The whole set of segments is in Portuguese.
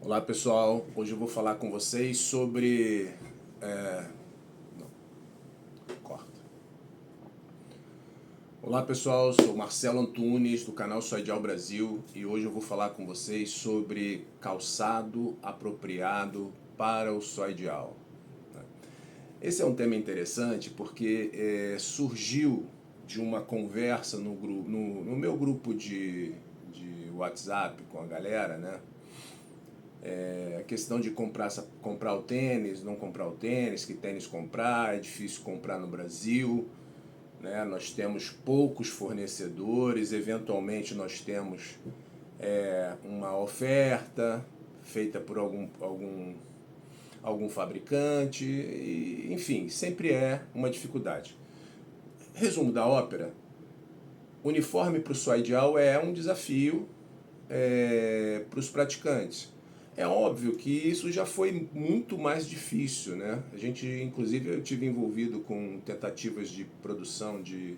Olá pessoal, hoje eu vou falar com vocês sobre... Não, corta. Olá pessoal, sou Marcelo Antunes do canal Soidial Brasil e hoje eu vou falar com vocês sobre calçado apropriado para o soidial. Esse é um tema interessante porque surgiu de uma conversa no meu grupo de WhatsApp com a galera, né? A questão de comprar o tênis, não comprar o tênis, que tênis comprar, é difícil comprar no Brasil, né? Nós temos poucos fornecedores, eventualmente nós temos uma oferta feita por algum fabricante, e, enfim, sempre é uma dificuldade. Resumo da ópera: uniforme para o soidial é um desafio para os praticantes. É óbvio que isso já foi muito mais difícil, né? A gente, inclusive, eu tive envolvido com tentativas de produção de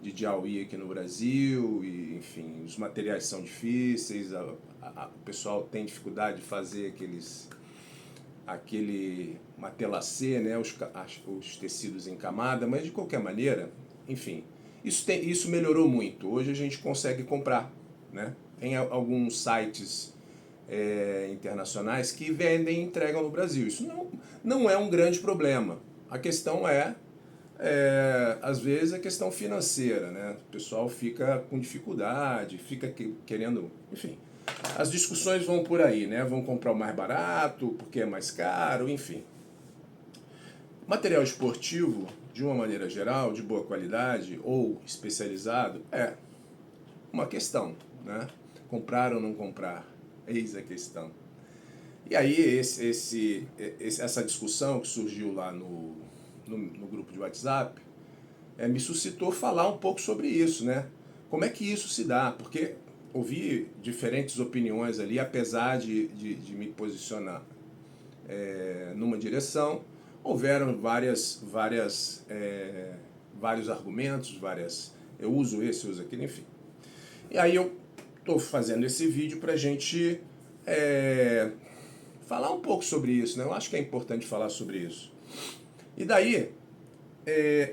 Diauí aqui no Brasil, e, enfim, os materiais são difíceis, o pessoal tem dificuldade de fazer aquele matelacê, né? Os tecidos em camada, mas de qualquer maneira, enfim, isso melhorou muito. Hoje a gente consegue comprar, né? Tem alguns sites internacionais que vendem e entregam no Brasil. Isso não é um grande problema. A questão às vezes, a questão financeira, né? O pessoal fica com dificuldade, fica querendo, enfim. As discussões vão por aí, né? Vão comprar o mais barato, porque é mais caro, enfim. Material esportivo, de uma maneira geral, de boa qualidade ou especializado, é uma questão, né? Comprar ou não comprar, eis a questão. E aí essa discussão que surgiu lá no grupo de WhatsApp me suscitou falar um pouco sobre isso, né? Como é que isso se dá? Porque ouvi diferentes opiniões ali, apesar de me posicionar numa direção, houveram vários argumentos, eu uso esse, uso aquele, enfim. E aí eu estou fazendo esse vídeo para a gente falar um pouco sobre isso, né? Eu acho que é importante falar sobre isso. E daí,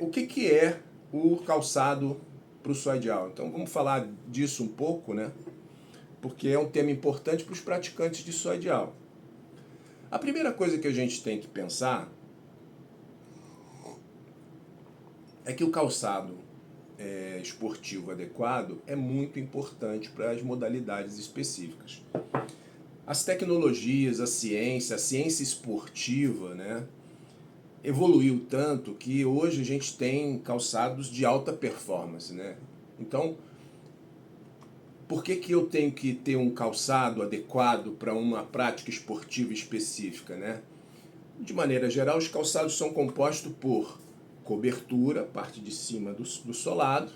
o que é o calçado para o soidial? Então vamos falar disso um pouco, né? Porque é um tema importante para os praticantes de soidial. A primeira coisa que a gente tem que pensar é que o calçado esportivo adequado é muito importante para as modalidades específicas. As tecnologias, a ciência esportiva, né, evoluiu tanto que hoje a gente tem calçados de alta performance, né? Então, por que eu tenho que ter um calçado adequado para uma prática esportiva específica, né? De maneira geral, os calçados são compostos por cobertura, parte de cima do solado,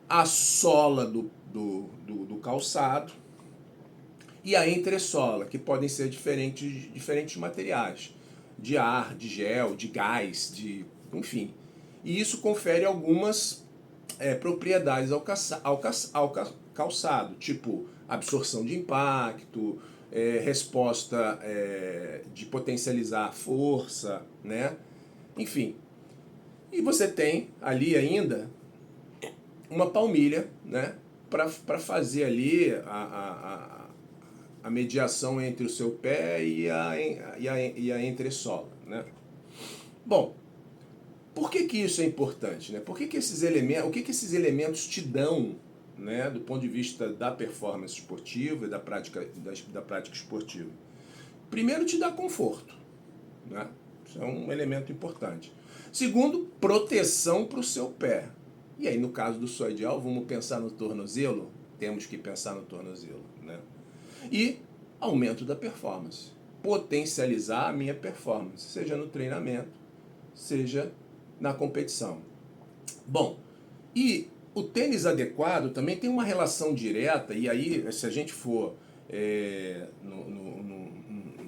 a sola do calçado e a entressola, que podem ser diferentes materiais, de ar, de gel, de gás, enfim. E isso confere algumas propriedades ao calçado, tipo absorção de impacto, resposta de potencializar a força, né? Enfim. E você tem ali ainda uma palmilha, né, para fazer ali a mediação entre o seu pé e a entressola, né? Bom, por que isso é importante, né? Por que esses elementos, o que esses elementos te dão, né, do ponto de vista da performance esportiva e da prática esportiva? Primeiro, te dá conforto, né? Isso é um elemento importante. Segundo, proteção para o seu pé. E aí, no caso do soidial, vamos pensar no tornozelo? Temos que pensar no tornozelo, né? E aumento da performance. Potencializar a minha performance, seja no treinamento, seja na competição. Bom, e o tênis adequado também tem uma relação direta, e aí, se a gente for no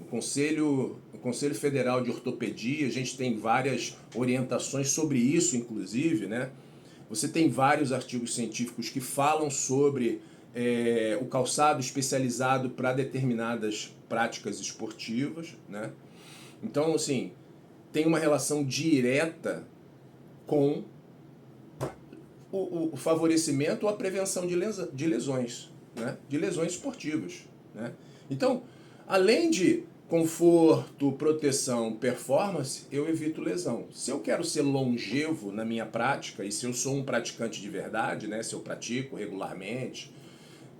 Conselho Federal de Ortopedia, a gente tem várias orientações sobre isso, inclusive, né? Você tem vários artigos científicos que falam sobre o calçado especializado para determinadas práticas esportivas, né? Então, assim, tem uma relação direta com o favorecimento ou a prevenção de lesões, né? De lesões esportivas, né? Então, além de conforto, proteção, performance, eu evito lesão. Se eu quero ser longevo na minha prática, e se eu sou um praticante de verdade, né? Se eu pratico regularmente,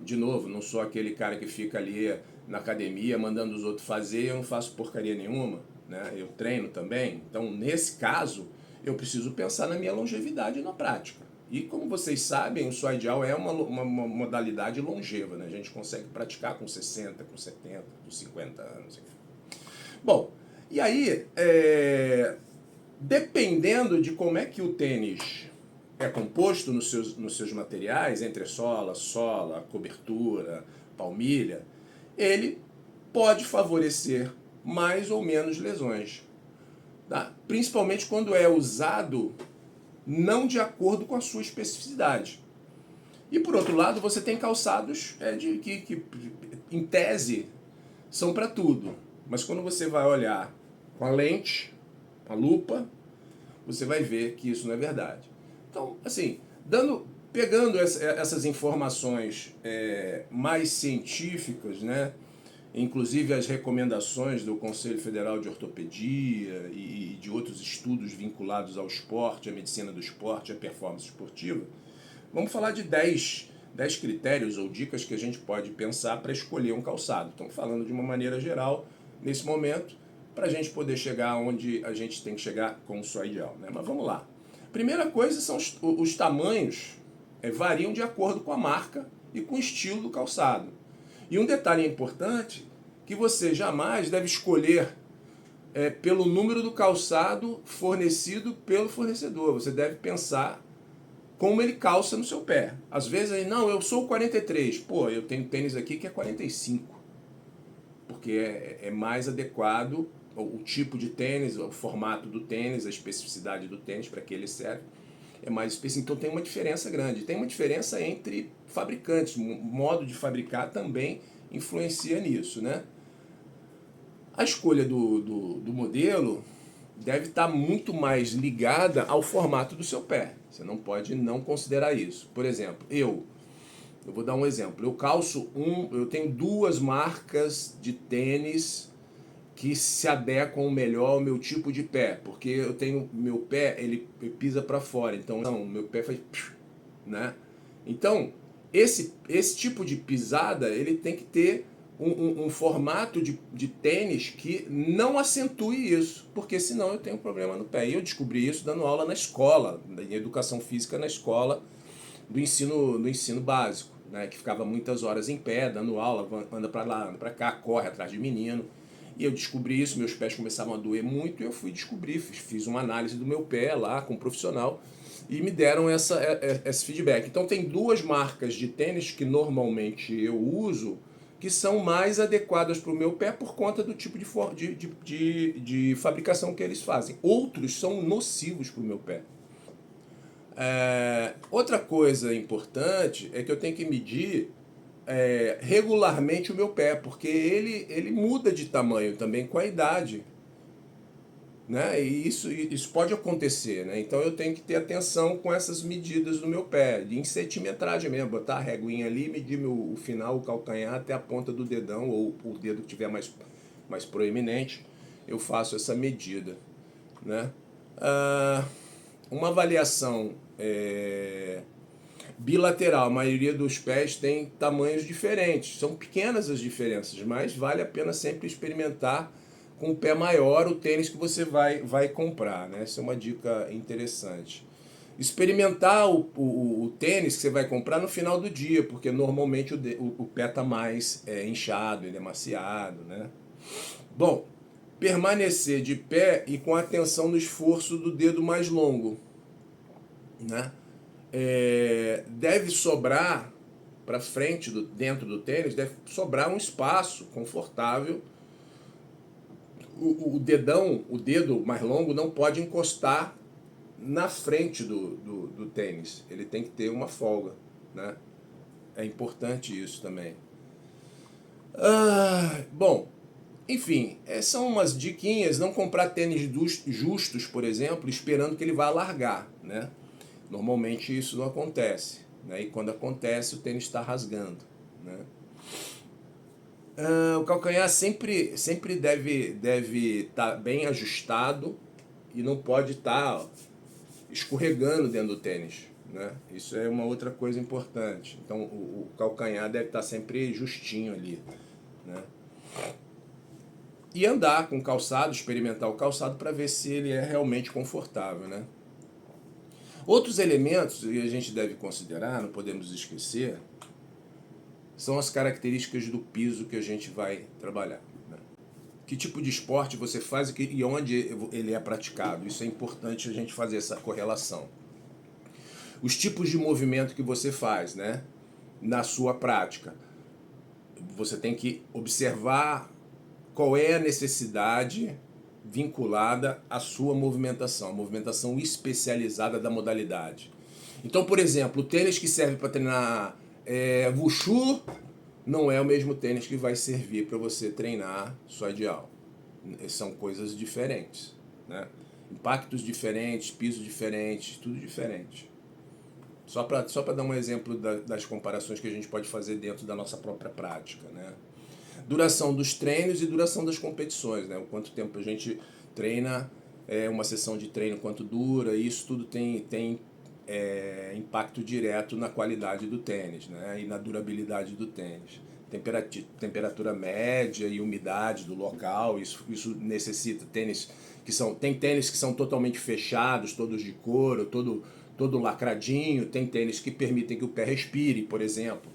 de novo, não sou aquele cara que fica ali na academia mandando os outros fazer e eu não faço porcaria nenhuma, né? Eu treino também. Então, nesse caso, eu preciso pensar na minha longevidade na prática. E como vocês sabem, o Soa Ideal é uma modalidade longeva, né? A gente consegue praticar com 60, com 70, com 50 anos, enfim. Bom, e aí, dependendo de como é que o tênis é composto nos seus materiais, entressola, sola, cobertura, palmilha, ele pode favorecer mais ou menos lesões. Tá? Principalmente quando é usado não de acordo com a sua especificidade. E por outro lado, você tem calçados que em tese, são para tudo. Mas quando você vai olhar com a lente, a lupa, você vai ver que isso não é verdade. Então, assim, pegando essas informações mais científicas, né, inclusive as recomendações do Conselho Federal de Ortopedia e de outros estudos vinculados ao esporte, à medicina do esporte, à performance esportiva, vamos falar de 10 critérios ou dicas que a gente pode pensar para escolher um calçado. Estamos falando de uma maneira geral, nesse momento, para a gente poder chegar onde a gente tem que chegar com o Soa Ideal, né? Mas vamos lá. Primeira coisa são os tamanhos, variam de acordo com a marca e com o estilo do calçado. E um detalhe importante, que você jamais deve escolher pelo número do calçado fornecido pelo fornecedor. Você deve pensar como ele calça no seu pé. Às vezes, não, eu sou 43. Pô, eu tenho tênis aqui que é 45. Porque é mais adequado o tipo de tênis, o formato do tênis, a especificidade do tênis para que ele serve. É mais específico. Então tem uma diferença grande. Tem uma diferença entre fabricantes. O modo de fabricar também influencia nisso, né? A escolha do modelo deve estar muito mais ligada ao formato do seu pé. Você não pode não considerar isso. Por exemplo, eu vou dar um exemplo. Eu tenho 2 marcas de tênis que se adequam melhor ao meu tipo de pé, porque eu tenho meu pé, ele pisa para fora, então meu pé faz, né? Então, esse tipo de pisada, ele tem que ter um formato de tênis que não acentue isso, porque senão eu tenho um problema no pé. E eu descobri isso dando aula na escola, em educação física na escola do ensino básico, né? Que ficava muitas horas em pé, dando aula, anda para lá, anda para cá, corre atrás de menino. E eu descobri isso, meus pés começavam a doer muito, e eu fui descobrir, fiz uma análise do meu pé lá com um profissional, e me deram esse feedback. Então tem 2 marcas de tênis que normalmente eu uso, que são mais adequadas para o meu pé por conta do tipo de fabricação que eles fazem. Outros são nocivos para o meu pé. Outra coisa importante é que eu tenho que medir regularmente o meu pé, porque ele muda de tamanho também com a idade, né? E isso pode acontecer, né? Então eu tenho que ter atenção com essas medidas do meu pé, de em centimetragem mesmo, botar a reguinha ali, medir o final, o calcanhar até a ponta do dedão, ou o dedo que tiver mais proeminente, eu faço essa medida, né? Uma avaliação bilateral, a maioria dos pés tem tamanhos diferentes, são pequenas as diferenças, mas vale a pena sempre experimentar com o pé maior o tênis que você vai comprar, né? Essa é uma dica interessante. Experimentar o tênis que você vai comprar no final do dia, porque normalmente o pé está mais inchado, ele é maciado, né? Bom, permanecer de pé e com atenção no esforço do dedo mais longo, né? Deve sobrar para frente, dentro do tênis, deve sobrar um espaço confortável. O dedo mais longo não pode encostar na frente do tênis. Ele tem que ter uma folga, né? É importante isso também. Bom, enfim, são umas diquinhas. Não comprar tênis justos, por exemplo, esperando que ele vá largar, né? Normalmente isso não acontece, né? E quando acontece, o tênis está rasgando, né? O calcanhar sempre deve estar bem ajustado e não pode estar escorregando dentro do tênis, né? Isso é uma outra coisa importante. Então o calcanhar deve estar sempre justinho ali, né? E andar com o calçado, experimentar o calçado para ver se ele é realmente confortável, né? Outros elementos que a gente deve considerar, não podemos esquecer, são as características do piso que a gente vai trabalhar, né? Que tipo de esporte você faz e onde ele é praticado. Isso é importante a gente fazer essa correlação. Os tipos de movimento que você faz, né, na sua prática. Você tem que observar qual é a necessidade vinculada à sua movimentação, a movimentação especializada da modalidade. Então, por exemplo, o tênis que serve para treinar Wushu não é o mesmo tênis que vai servir para você treinar só ideal. São coisas diferentes, né? Impactos diferentes, pisos diferentes, tudo diferente. Só para dar um exemplo das comparações que a gente pode fazer dentro da nossa própria prática, né? Duração dos treinos e duração das competições, né? O quanto tempo a gente treina, uma sessão de treino, quanto dura, isso tudo tem impacto direto na qualidade do tênis, né? E na durabilidade do tênis. Temperatura média e umidade do local, isso necessita tem tênis que são totalmente fechados, todos de couro, todo lacradinho, tem tênis que permitem que o pé respire, por exemplo,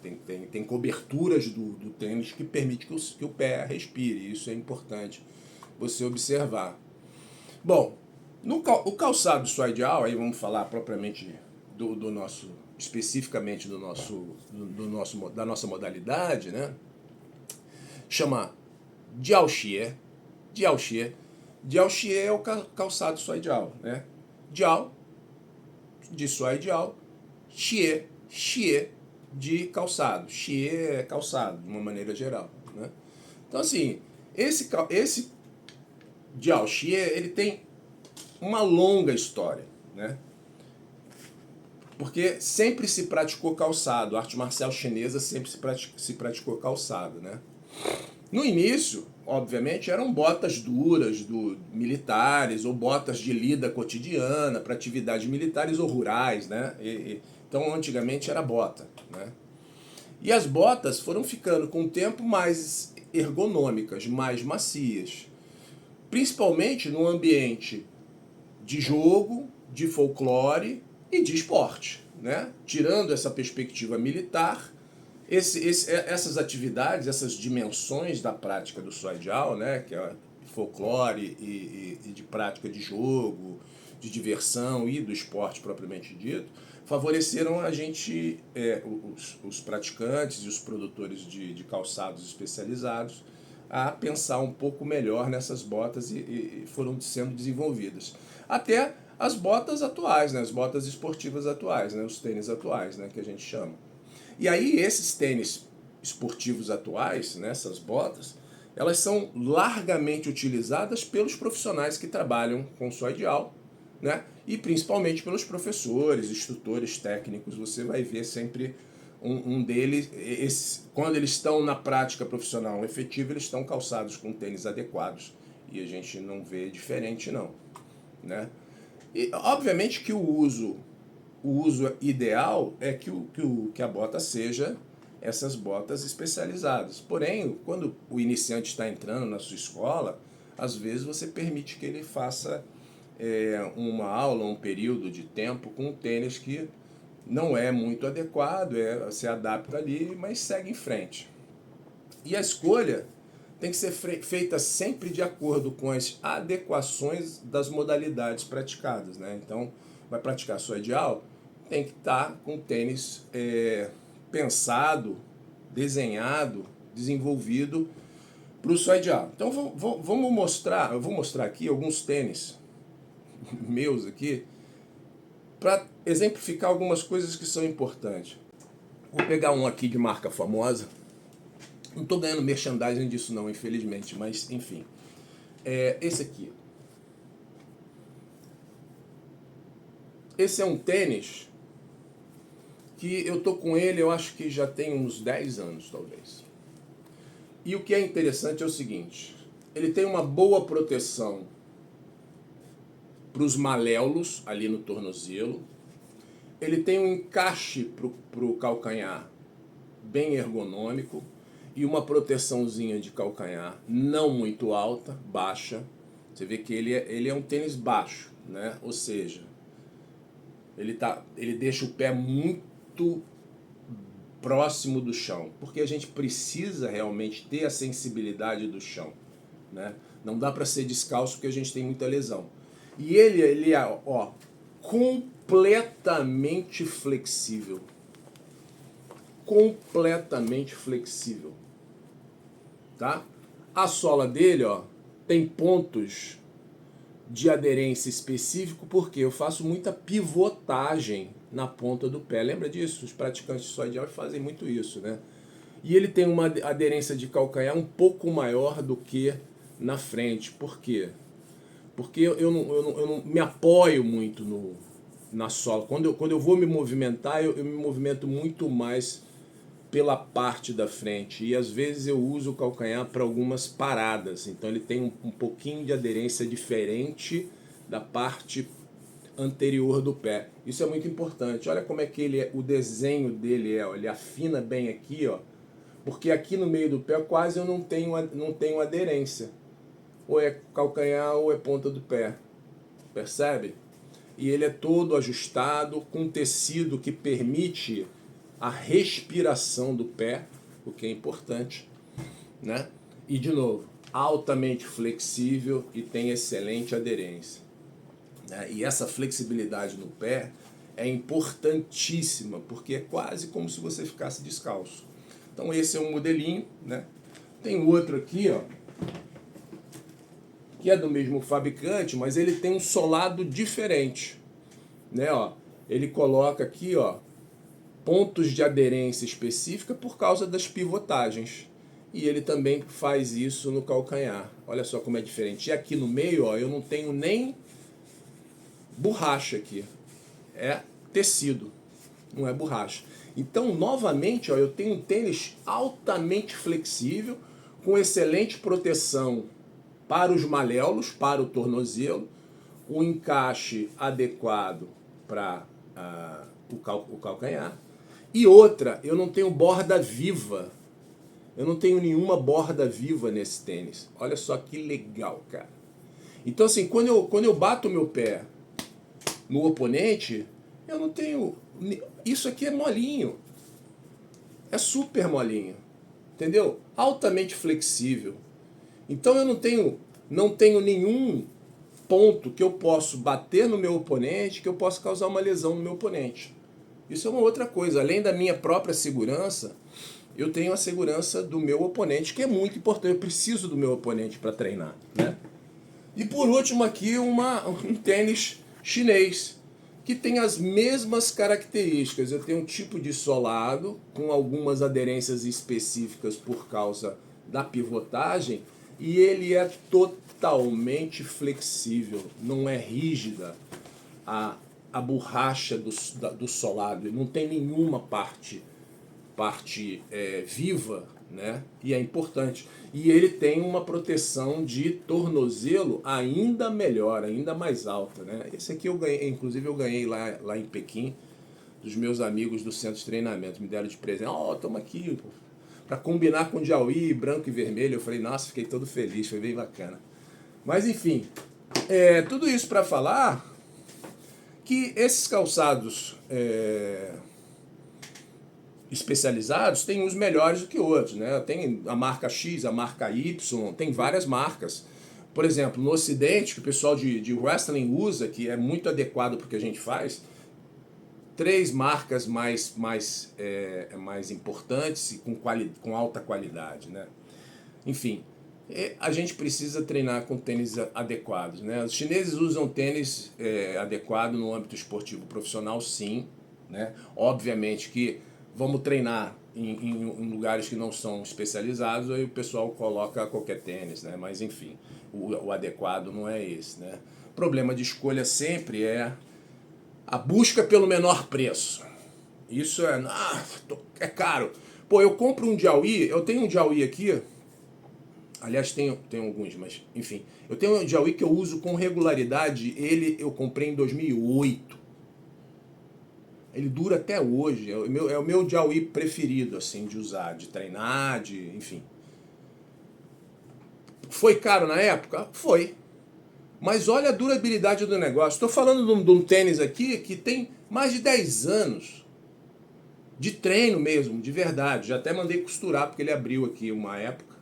tem coberturas do tênis que permitem que o pé respire, isso é importante você observar. Bom, o calçado ideal, aí vamos falar propriamente do nosso, especificamente da nossa modalidade, né? Chama Jiaoxie. Jiaoxie é o calçado ideal, né? Jiao de ideal, xie de calçado. Xie é calçado, de uma maneira geral, né? Então, assim, esse Jiaoxie, ele tem uma longa história, né? Porque sempre se praticou calçado, a arte marcial chinesa sempre se praticou calçado, né? No início, obviamente, eram botas duras militares ou botas de lida cotidiana para atividades militares ou rurais, né? Então, antigamente era bota, né? E as botas foram ficando com o tempo mais ergonômicas, mais macias, principalmente no ambiente de jogo, de folclore e de esporte, né? Tirando essa perspectiva militar, essas atividades, essas dimensões da prática do Soidial, né? Que é folclore e de prática de jogo, de diversão e do esporte propriamente dito, favoreceram a gente, os praticantes e os produtores de calçados especializados, a pensar um pouco melhor nessas botas e foram sendo desenvolvidas. Até as botas atuais, né? As botas esportivas atuais, né? Os tênis atuais, né? Que a gente chama. E aí esses tênis esportivos atuais, né? Essas botas, elas são largamente utilizadas pelos profissionais que trabalham com ideal, né? E principalmente pelos professores, instrutores técnicos. Você vai ver sempre um deles, quando eles estão na prática profissional efetiva, eles estão calçados com tênis adequados. E a gente não vê diferente não, né? E obviamente que o uso ideal é que a bota seja essas botas especializadas. Porém, quando o iniciante está entrando na sua escola, às vezes você permite que ele faça uma aula, um período de tempo com um tênis que não é muito adequado, se adapta ali, mas segue em frente. E a escolha tem que ser feita sempre de acordo com as adequações das modalidades praticadas, né? Então, vai praticar sua ideal, tem que estar com o tênis pensado, desenhado, desenvolvido para o sua ideal. Então, eu vou mostrar aqui alguns tênis meus aqui, para exemplificar algumas coisas que são importantes. Vou pegar um aqui de marca famosa. Não estou ganhando merchandising disso não, infelizmente, mas enfim. Esse aqui. Esse é um tênis que eu tô com ele, eu acho que já tem uns 10 anos, talvez. E o que é interessante é o seguinte, ele tem uma boa proteção para os maléolos ali no tornozelo, ele tem um encaixe para o calcanhar bem ergonômico e uma proteçãozinha de calcanhar não muito alta, baixa. Você vê que ele é um tênis baixo, né? Ou seja, ele deixa o pé muito próximo do chão, porque a gente precisa realmente ter a sensibilidade do chão, né? Não dá para ser descalço porque a gente tem muita lesão. E ele é, ó, completamente flexível. Completamente flexível, tá? A sola dele, ó, tem pontos de aderência específico porque eu faço muita pivotagem na ponta do pé. Lembra disso? Os praticantes de soy fazem muito isso, né? E ele tem uma aderência de calcanhar um pouco maior do que na frente. Por quê? Porque eu não me apoio muito na sola. Quando eu vou me movimentar, eu me movimento muito mais pela parte da frente. E às vezes eu uso o calcanhar para algumas paradas. Então ele tem um pouquinho de aderência diferente da parte anterior do pé. Isso é muito importante. Olha como é que o desenho dele é. Ó, ele afina bem aqui, ó. Porque aqui no meio do pé quase eu não tenho aderência. Ou é calcanhar ou é ponta do pé. Percebe? E ele é todo ajustado com tecido que permite a respiração do pé, o que é importante, né? E de novo, altamente flexível e tem excelente aderência, né? E essa flexibilidade no pé é importantíssima, porque é quase como se você ficasse descalço. Então esse é um modelinho, né? Tem outro aqui, ó, que é do mesmo fabricante, mas ele tem um solado diferente, né? Ó, ele coloca aqui, ó, pontos de aderência específica por causa das pivotagens. E ele também faz isso no calcanhar. Olha só como é diferente. E aqui no meio, ó, eu não tenho nem borracha aqui. É tecido, não é borracha. Então, novamente, ó, eu tenho um tênis altamente flexível, com excelente proteção para os maléolos, para o tornozelo, um encaixe adequado para o calcanhar. E outra, eu não tenho borda viva. Eu não tenho nenhuma borda viva nesse tênis. Olha só que legal, cara. Então, assim, quando eu bato o meu pé no oponente, eu não tenho... Isso aqui é molinho. É super molinho. Entendeu? Altamente flexível. Então, eu não tenho nenhum ponto que eu posso bater no meu oponente, que eu possa causar uma lesão no meu oponente. Isso é uma outra coisa. Além da minha própria segurança, eu tenho a segurança do meu oponente, que é muito importante. Eu preciso do meu oponente para treinar, né? E por último aqui um tênis chinês, que tem as mesmas características. Eu tenho um tipo de solado, com algumas aderências específicas por causa da pivotagem, e ele é totalmente flexível, não é rígida a borracha do solado, não tem nenhuma parte viva, né? E é importante. E ele tem uma proteção de tornozelo ainda melhor, ainda mais alta, né? Esse aqui eu ganhei, inclusive eu ganhei lá em Pequim, dos meus amigos do centro de treinamento, me deram de presente. Ó, toma aqui, para combinar com o Diauí, branco e vermelho. Eu falei, nossa, fiquei todo feliz, foi bem bacana. Mas enfim, tudo isso para falar que esses calçados especializados têm uns melhores do que outros, né? Tem a marca X, a marca Y, tem várias marcas. Por exemplo, no Ocidente, que o pessoal de wrestling usa, que é muito adequado para o que a gente faz, 3 marcas mais importantes e com alta qualidade, né? Enfim, a gente precisa treinar com tênis adequados, né? Os chineses usam tênis adequado no âmbito esportivo profissional, sim, né? Obviamente que vamos treinar em lugares que não são especializados, aí o pessoal coloca qualquer tênis, né? Mas enfim, o adequado não é esse, né? O problema de escolha sempre é a busca pelo menor preço. Isso é caro. Pô, eu compro um Diaoyi, eu tenho um Diaoyi aqui, aliás tenho alguns, mas enfim, eu tenho um Diaoyi que eu uso com regularidade, ele eu comprei em 2008. Ele dura até hoje, é o meu Diaoyi preferido, assim, de usar, de treinar, enfim. Foi caro na época? Foi. Mas olha a durabilidade do negócio. Estou falando de um tênis aqui que tem mais de 10 anos de treino mesmo, de verdade. Já até mandei costurar, porque ele abriu aqui uma época.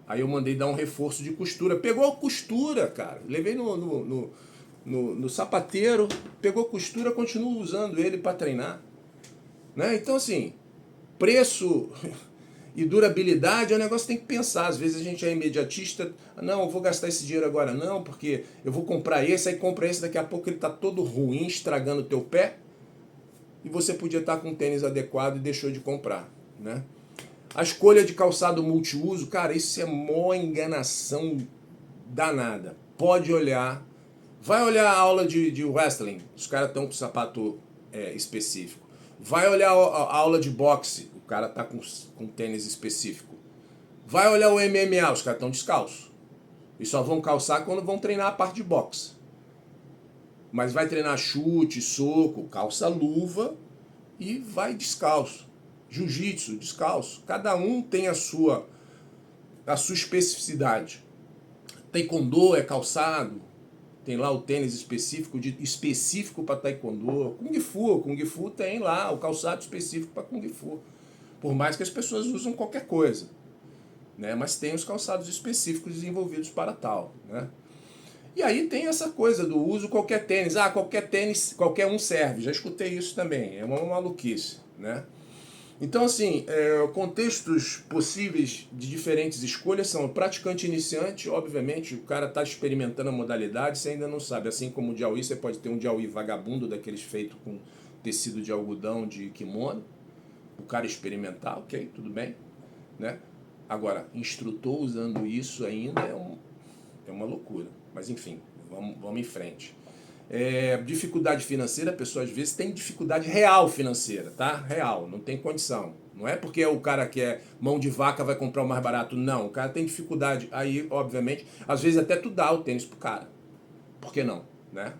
Aí eu mandei dar um reforço de costura. Pegou a costura, cara. Levei no sapateiro, pegou costura, continuo usando ele para treinar. Né? Então, assim, preço e durabilidade é um negócio que tem que pensar. Às vezes a gente é imediatista. Não, eu vou gastar esse dinheiro agora não, porque eu vou comprar esse, aí compra esse, daqui a pouco ele está todo ruim, estragando o teu pé. E você podia estar com um tênis adequado e deixou de comprar, né? A escolha de calçado multiuso, cara, isso é mó enganação danada. Pode olhar. Vai olhar a aula de wrestling, os caras estão com sapato específico. Vai olhar a aula de boxe, o cara tá com tênis específico. Vai olhar o MMA, os caras estão descalços. E só vão calçar quando vão treinar a parte de boxe. Mas vai treinar chute, soco, calça luva e vai descalço. Jiu-jitsu, descalço. Cada um tem a sua especificidade. Taekwondo é calçado, tem lá o tênis específico para taekwondo. Kung Fu tem lá o calçado específico para Kung Fu. Por mais que as pessoas usam qualquer coisa, né? Mas tem os calçados específicos desenvolvidos para tal, né? E aí tem essa coisa do uso qualquer tênis. Qualquer tênis, qualquer um serve. Já escutei isso também. É uma maluquice, né? Então, assim, contextos possíveis de diferentes escolhas são praticante iniciante, obviamente, o cara está experimentando a modalidade, você ainda não sabe. Assim como o Diaoyi, você pode ter um Diaoyi vagabundo, daqueles feitos com tecido de algodão, de kimono. O cara experimentar, ok, tudo bem, né? Agora, instrutor usando isso ainda é uma loucura. Mas, enfim, vamos em frente. Dificuldade financeira, a pessoa às vezes tem dificuldade real financeira, tá? Real, não tem condição. Não é porque o cara que é mão de vaca vai comprar o mais barato, não. O cara tem dificuldade. Aí, obviamente, às vezes até tu dá o tênis pro cara. Por que não? Né?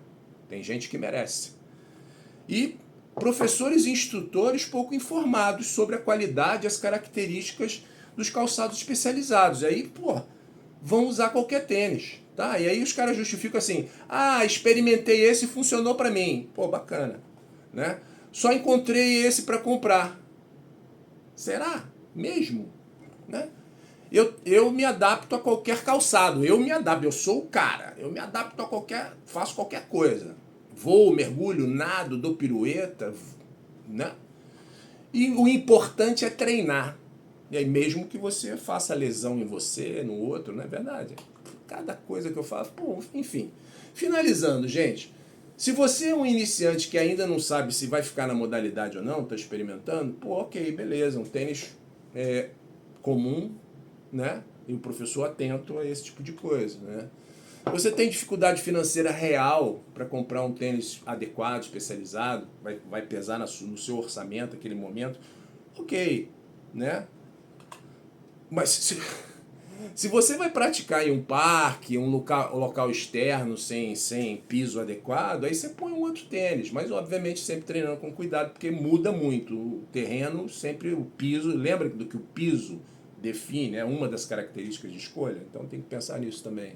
Tem gente que merece. E professores e instrutores pouco informados sobre a qualidade e as características dos calçados especializados. Aí, vão usar qualquer tênis. Tá? E aí os caras justificam assim, experimentei esse e funcionou para mim. Pô, bacana. Né? Só encontrei esse para comprar. Será? Mesmo? Né? Eu me adapto a qualquer calçado. Eu sou o cara. Eu me adapto faço qualquer coisa. Voo, mergulho, nado, dou pirueta. Né? E o importante é treinar. E aí mesmo que você faça lesão em você, no outro, não é verdade? Cada coisa que eu faço, enfim. Finalizando, gente, se você é um iniciante que ainda não sabe se vai ficar na modalidade ou não, está experimentando, ok, beleza, um tênis comum, né? E o professor atento a esse tipo de coisa, né? Você tem dificuldade financeira real para comprar um tênis adequado, especializado, vai pesar no seu orçamento naquele momento, ok, né? Mas se você vai praticar em um parque, um local externo, sem piso adequado, aí você põe um outro tênis. Mas, obviamente, sempre treinando com cuidado, porque muda muito. O terreno, sempre o piso... Lembra do que o piso define, é uma das características de escolha? Então, tem que pensar nisso também.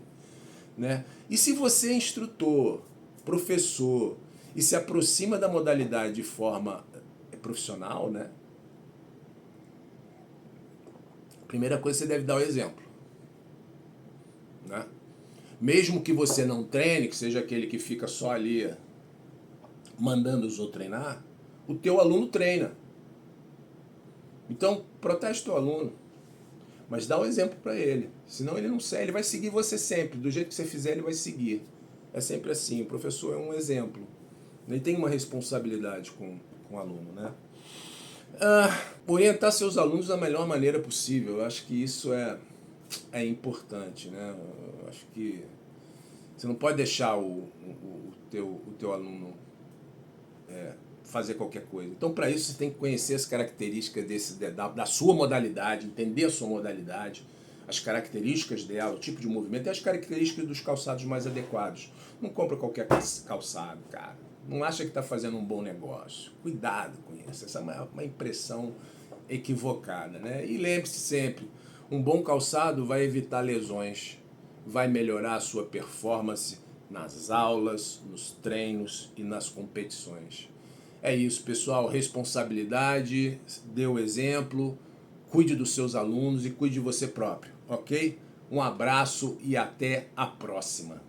Né? E se você é instrutor, professor, e se aproxima da modalidade de forma profissional, né? Primeira coisa, você deve dar o exemplo. Né? Mesmo que você não treine, que seja aquele que fica só ali mandando os outros treinar, o teu aluno treina. Então, protege teu aluno, mas dá o exemplo para ele. Senão ele não segue, ele vai seguir você sempre. Do jeito que você fizer, ele vai seguir. É sempre assim, o professor é um exemplo. Ele tem uma responsabilidade com o aluno, né? Orientar seus alunos da melhor maneira possível. Eu acho que isso é importante, né? Eu acho que você não pode deixar o teu aluno fazer qualquer coisa. Então, para isso, você tem que conhecer as características da sua modalidade, entender a sua modalidade, as características dela, o tipo de movimento e as características dos calçados mais adequados. Não compra qualquer calçado, cara. Não acha que está fazendo um bom negócio. Cuidado com isso. Essa é uma impressão equivocada, né? E lembre-se sempre, um bom calçado vai evitar lesões, vai melhorar a sua performance nas aulas, nos treinos e nas competições. É isso, pessoal. Responsabilidade, dê o exemplo, cuide dos seus alunos e cuide de você próprio, ok? Um abraço e até a próxima.